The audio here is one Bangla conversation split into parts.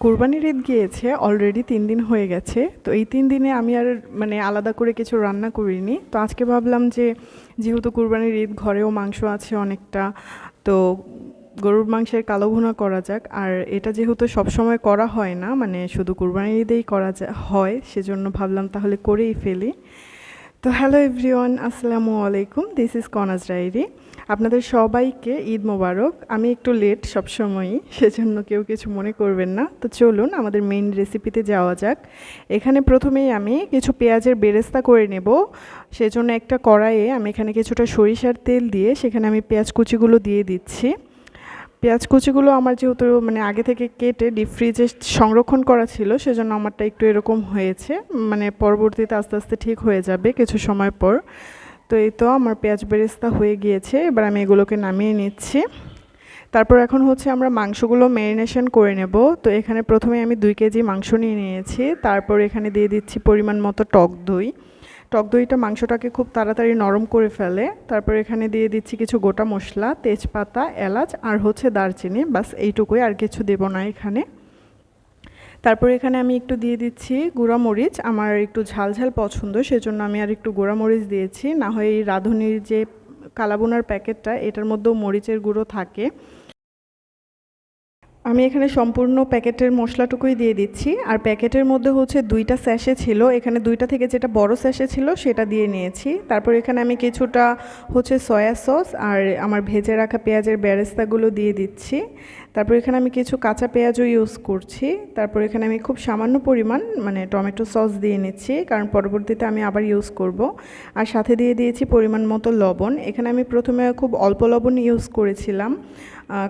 কোরবানির ঈদ গিয়েছে অলরেডি ৩ দিন হয়ে গেছে। তো এই ৩ দিনে আমি আর আলাদা করে কিছু রান্না করিনি। তো আজকে ভাবলাম যে যেহেতু কোরবানির ঈদ ঘরেও মাংস আছে অনেকটা, তো গরুর মাংসের কালো ভুনা করা যাক। আর এটা যেহেতু সবসময় করা হয় না, শুধু কোরবানির ঈদেই করা হয়, সেজন্য ভাবলাম তাহলে করেই ফেলি। তো হ্যালো এভরিওয়ান, আসসালামু আলাইকুম, দিস ইজ কনাজ ডায়েরি। আপনাদের সবাইকে ঈদ মোবারক। আমি একটু লেট সবসময়ই, সেজন্য কেউ কিছু মনে করবেন না। তো চলুন আমাদের মেইন রেসিপিতে যাওয়া যাক। এখানে প্রথমেই আমি কিছু পেঁয়াজের বেরেস্তা করে নেব। সেজন্য একটা কড়াইয়ে আমি এখানে কিছুটা সরিষার তেল দিয়ে সেখানে আমি পেঁয়াজ কুচিগুলো দিয়ে দিচ্ছি। পেঁয়াজ কুচিগুলো আমার যেহেতু আগে থেকে কেটে ডিপ ফ্রিজে সংরক্ষণ করা ছিল, সেজন্য আমারটা একটু এরকম হয়েছে। পরবর্তীতে আস্তে আস্তে ঠিক হয়ে যাবে কিছু সময় পর। তো এই তো আমার পেঁয়াজ বেরেস্তা হয়ে গিয়েছে, এবার আমি এগুলোকে নামিয়ে নিচ্ছি। তারপর এখন হচ্ছে আমরা মাংসগুলো ম্যারিনেশন করে নেব। তো এখানে প্রথমে আমি 2 কেজি মাংস নিয়ে নিয়েছি। তারপর এখানে দিয়ে দিচ্ছি পরিমাণ মতো টক দই। টক দইটা মাংসটাকে খুব তাড়াতাড়ি নরম করে ফেলে। তারপর এখানে দিয়ে দিচ্ছি কিছু গোটা মশলা, তেজপাতা, এলাচ আর হচ্ছে দারচিনি, বাস এইটুকুই, আর কিছু দেব না এখানে। তারপর এখানে আমি একটু দিয়ে দিচ্ছি গুঁড়া মরিচ। আমার একটু ঝাল ঝাল পছন্দ, সেজন্য আমি আর একটু গুঁড়া মরিচ দিয়েছি। না হয় এই রাঁধুনির যে কালাবোনার প্যাকেটটা, এটার মধ্যেও মরিচের গুঁড়ো থাকে। আমি এখানে সম্পূর্ণ প্যাকেটের মশলাটুকুই দিয়ে দিচ্ছি। আর প্যাকেটের মধ্যে হচ্ছে 2টা স্যাশে ছিল, এখানে 2টা থেকে যেটা বড় স্যাশে ছিল সেটা দিয়ে নিয়েছি। তারপর এখানে আমি কিছুটা হচ্ছে সয়া সস আর আমার ভেজে রাখা পেঁয়াজের বেরেস্তাগুলো দিয়ে দিচ্ছি। তারপর এখানে আমি কিছু কাঁচা পেঁয়াজও ইউজ করছি। তারপর এখানে আমি খুব সামান্য পরিমাণ টমেটো সস দিয়ে নিচ্ছি, কারণ পরবর্তীতে আমি আবার ইউজ করব। আর সাথে দিয়ে দিয়েছি পরিমাণ মতো লবণ। এখানে আমি প্রথমে খুব অল্প লবণ ইউজ করেছিলাম,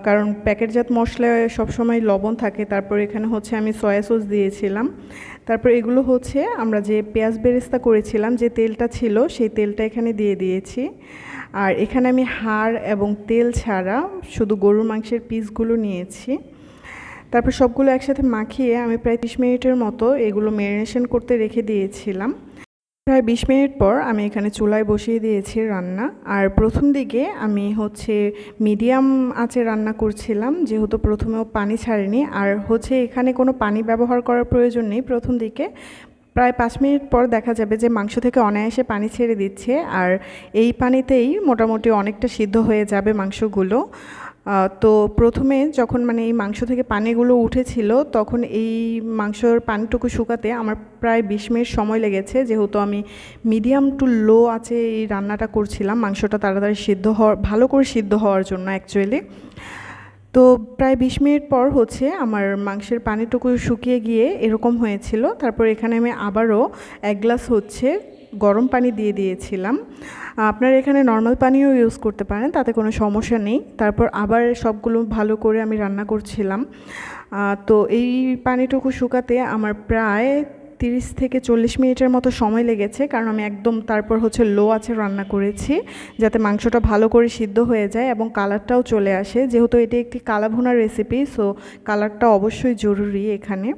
কারণ প্যাকেটজাত মশলায় সবসময় লবণ থাকে। তারপর এখানে হচ্ছে আমি সয়া সস দিয়েছিলাম। তারপর এগুলো হচ্ছে আমরা যে পেঁয়াজ বেরেস্তা করেছিলাম, যে তেলটা ছিল সেই তেলটা এখানে দিয়ে দিয়েছি। আর এখানে আমি হাড় এবং তেল ছাড়া শুধু গরুর মাংসের পিসগুলো নিয়েছি। তারপর সবগুলো একসাথে মাখিয়ে আমি প্রায় 30 মিনিটের মতো এগুলো ম্যারিনেশন করতে রেখে দিয়েছিলাম। প্রায় 20 মিনিট পর আমি এখানে চুলায় বসিয়ে দিয়েছি রান্না। আর প্রথম দিকে আমি হচ্ছে মিডিয়াম আঁচে রান্না করছিলাম, যেহেতু প্রথমেও পানি ছাড়েনি। আর হচ্ছে এখানে কোনো পানি ব্যবহার করার প্রয়োজন নেই প্রথম দিকে। প্রায় 5 মিনিট পর দেখা যাবে যে মাংস থেকে অনায়াসে পানি ছেড়ে দিচ্ছে, আর এই পানিতেই মোটামুটি অনেকটা সিদ্ধ হয়ে যাবে মাংসগুলো। তো প্রথমে যখন এই মাংস থেকে পানিগুলো উঠেছিল, তখন এই মাংসর পানিটুকু শুকাতে আমার প্রায় 20 মিনিট সময় লেগেছে, যেহেতু আমি মিডিয়াম টু লো আছে এই রান্নাটা করছিলাম মাংসটা তাড়াতাড়ি ভালো করে সিদ্ধ হওয়ার জন্য অ্যাকচুয়ালি। তো প্রায় 20 মিনিট পর হচ্ছে আমার মাংসের পানিটুকু শুকিয়ে গিয়ে এরকম হয়েছিল। তারপর এখানে আমি আবারও 1 গ্লাস হচ্ছে গরম পানি দিয়ে দিয়েছিলাম। আপনারা এখানে নর্মাল পানিও ইউজ করতে পারেন, তাতে কোনো সমস্যা নেই। তারপর আবার সবগুলো ভালো করে আমি রান্না করছিলাম। তো এই পানিটুকু শুকাতে আমার প্রায় 30 থেকে 40 মিনিটের মতো সময় লেগেছে, কারণ আমি একদম তারপর হচ্ছে লো আঁচে রান্না করেছি, যাতে মাংসটা ভালো করে সিদ্ধ হয়ে যায় এবং কালারটাও চলে আসে। যেহেতু এটি একটি কালা ভুনার রেসিপি, সো কালারটা অবশ্যই জরুরি এখানে।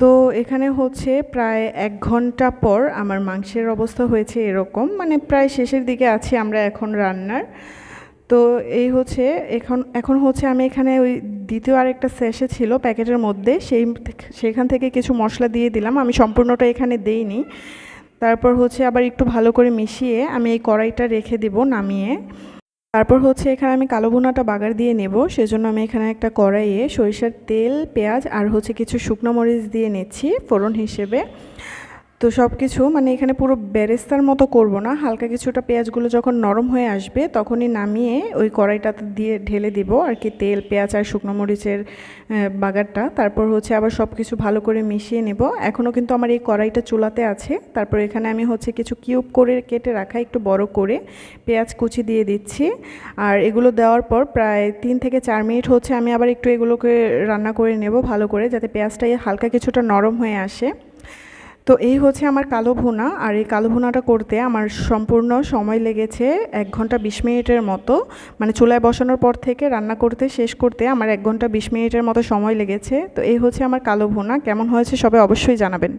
তো এখানে হচ্ছে প্রায় 1 ঘন্টা পর আমার মাংসের অবস্থা হয়েছে এরকম, প্রায় শেষের দিকে আছি আমরা এখন রান্নার। তো এই হচ্ছে এখন হচ্ছে আমি এখানে ওই দ্বিতীয় আরেকটা স্যাশে ছিল প্যাকেটের মধ্যে, সেখান থেকে কিছু মশলা দিয়ে দিলাম। আমি সম্পূর্ণটা এখানে দেইনি। তারপর হচ্ছে আবার একটু ভালো করে মিশিয়ে আমি এই কড়াইটা রেখে দেব নামিয়ে। তারপর হচ্ছে এখানে আমি কালো ভুনাটা বাগার দিয়ে নেব, সেজন্য আমি এখানে একটা কড়াইয়ে সরিষার তেল, পেঁয়াজ আর হচ্ছে কিছু শুকনো মরিচ দিয়ে নিচ্ছি ফোড়ন হিসেবে। তো সব কিছু এখানে পুরো বেরেস্তার মতো করব না, হালকা কিছুটা পেঁয়াজগুলো যখন নরম হয়ে আসবে তখনই নামিয়ে ওই কড়াইটাতে দিয়ে ঢেলে দিব আর কি তেল, পেঁয়াজ আর শুকনো মরিচের বাগারটা। তারপর হচ্ছে আবার সব কিছু ভালো করে মিশিয়ে নেব। এখনও কিন্তু আমার এই কড়াইটা চুলাতে আছে। তারপর এখানে আমি হচ্ছে কিছু কিউব করে কেটে রাখা একটু বড় করে পেঁয়াজ কুচি দিয়ে দিচ্ছি। আর এগুলো দেওয়ার পর প্রায় 3 থেকে 4 মিনিট হচ্ছে আমি আবার একটু এগুলোকে রান্না করে নেব ভালো করে, যাতে পেঁয়াজটা হালকা কিছুটা নরম হয়ে আসে। তো এই হচ্ছে আমার কালো ভুনা। আর এই কালো ভুনাটা করতে আমার সম্পূর্ণ সময় লেগেছে 1 ঘন্টা 20 মিনিটের মতো। চুলায় বসানোর পর থেকে রান্না করতে শেষ করতে আমার 1 ঘন্টা 20 মিনিটের মতো সময় লেগেছে। তো এই হচ্ছে আমার কালো ভুনা। কেমন হয়েছে সবাই অবশ্যই জানাবেন।